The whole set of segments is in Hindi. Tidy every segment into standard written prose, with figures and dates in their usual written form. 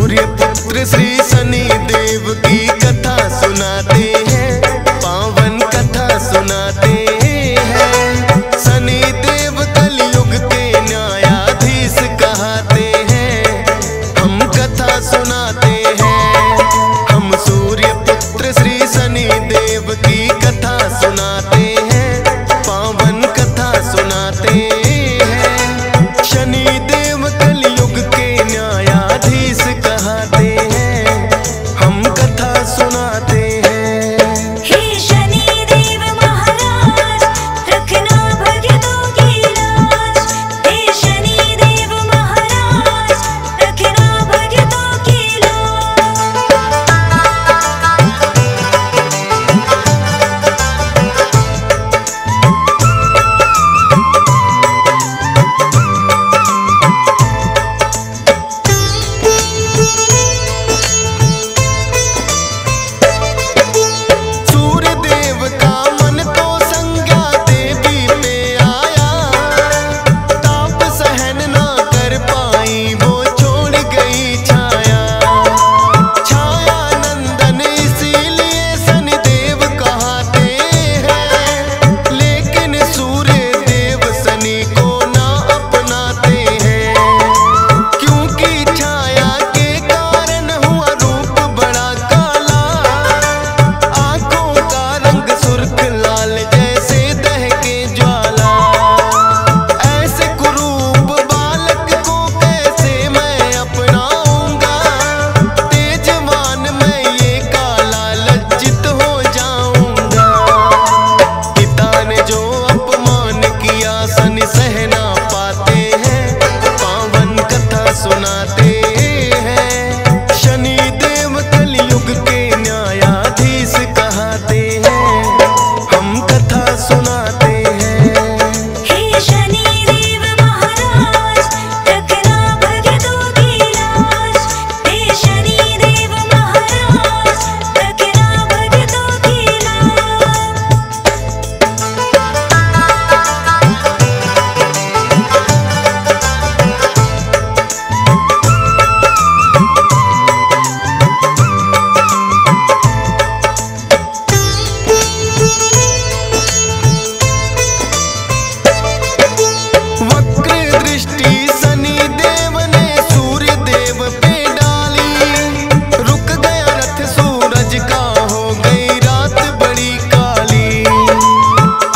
सूर्य पुत्र श्री शनि देव की कथा सुनाते हैं, पावन कथा सुनाते हैं। शनि देव कलयुग के न्यायाधीश कहते हैं, हम कथा सुनाते हैं। हम सूर्य पुत्र श्री शनि देव की कथा सुनाते हैं, पावन कथा सुनाते हैं। शनि देव कलयुग के न्यायाधीश कहते हैं, हम कथा सुनाते हैं। हे शनि देव महाराज, रखना भक्तों की लाज। हे शनि देव महाराज, रखना भक्तों की सूर्य देव का मन तो संज्ञा देवी पे आया, ताप सहन ना कर पाई वो छोड़ गई छाया। छाया नंदन इसीलिए शनि देव कहते हैं, लेकिन सूर्य देव शनि को ना अपनाते हैं। क्योंकि छाया के कारण हुआ रूप बड़ा काला, आंखों का रंग सुर्ख लाल जैसे दहके ज्वाला। ऐसे कुरूप बालक को कैसे मैं अपनाऊंगा, तेजवान मैं ये काला लज्जित हो जाऊंगा। पिता ने जो अपमान किया शनि सह ना पाते हैं, पावन कथा सुनाते हैं। शनि देव कलयुग के न्यायाधीश कहते हैं, हम कथा सुनाते हैं। हे शनि देव महाराज, रखना भक्तों की लाज। हे शनि देव महाराज, रखना भक्तों की लाज। वक्र दृष्टि शनि देव ने सूर्य देव पे डाली, रुक गया रथ सूरज का, हो गई रात बड़ी काली।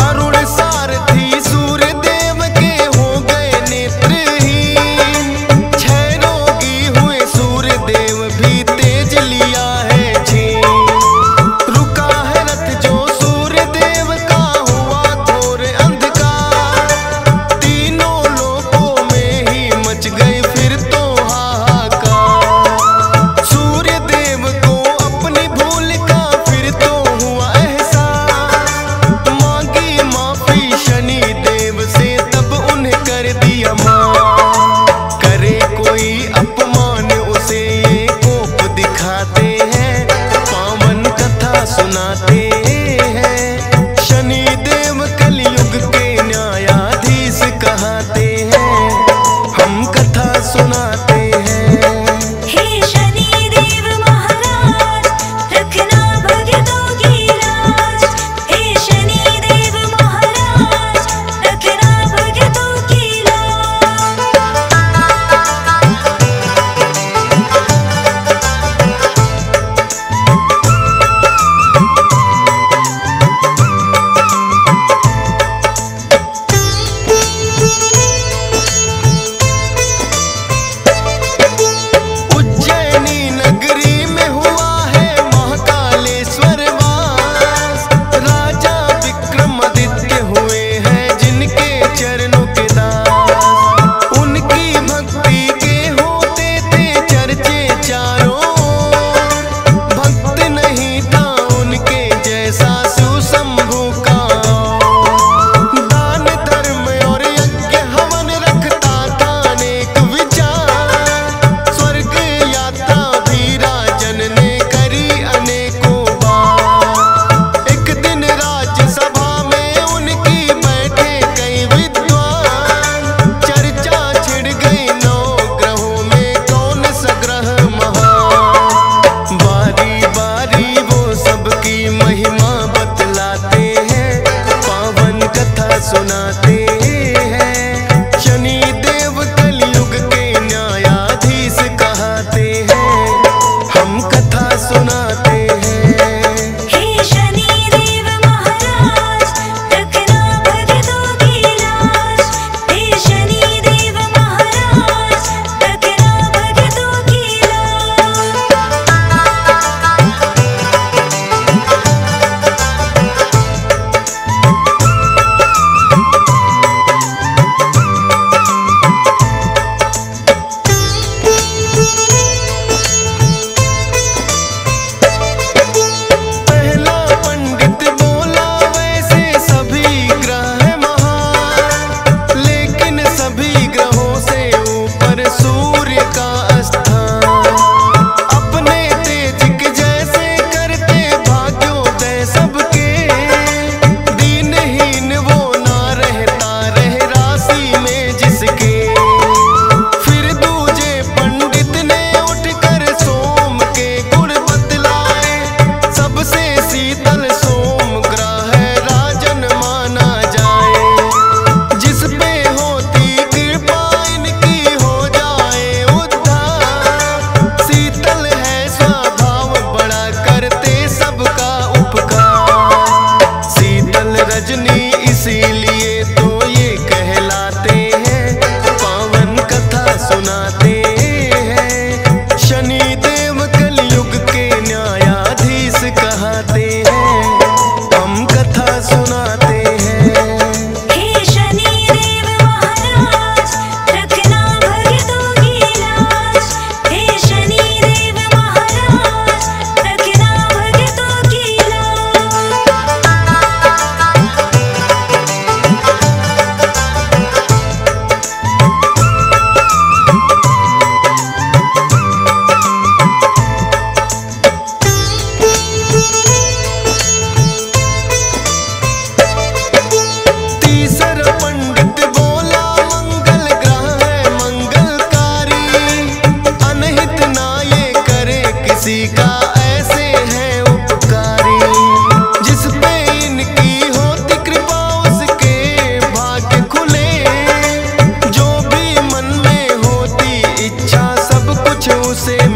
अरुण सारथी सूर्य देव के हो गए नेत्रहीन, क्षय रोगी हुए सूर्य देव भी तेज लिया है छीन। रुका है रथ जो सूर्य देव का, हुआ घोर अंधकार। तीनों लोकों में ही मच गई फिर तो हाहाकार। सूर्य देव को अपनी भूल का फिर तो हुआ एहसास, मांगी माफी शनि देव से तब उन्हें कर दिया माफ। करे कोई अपमान उसे ये कोप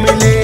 मिले।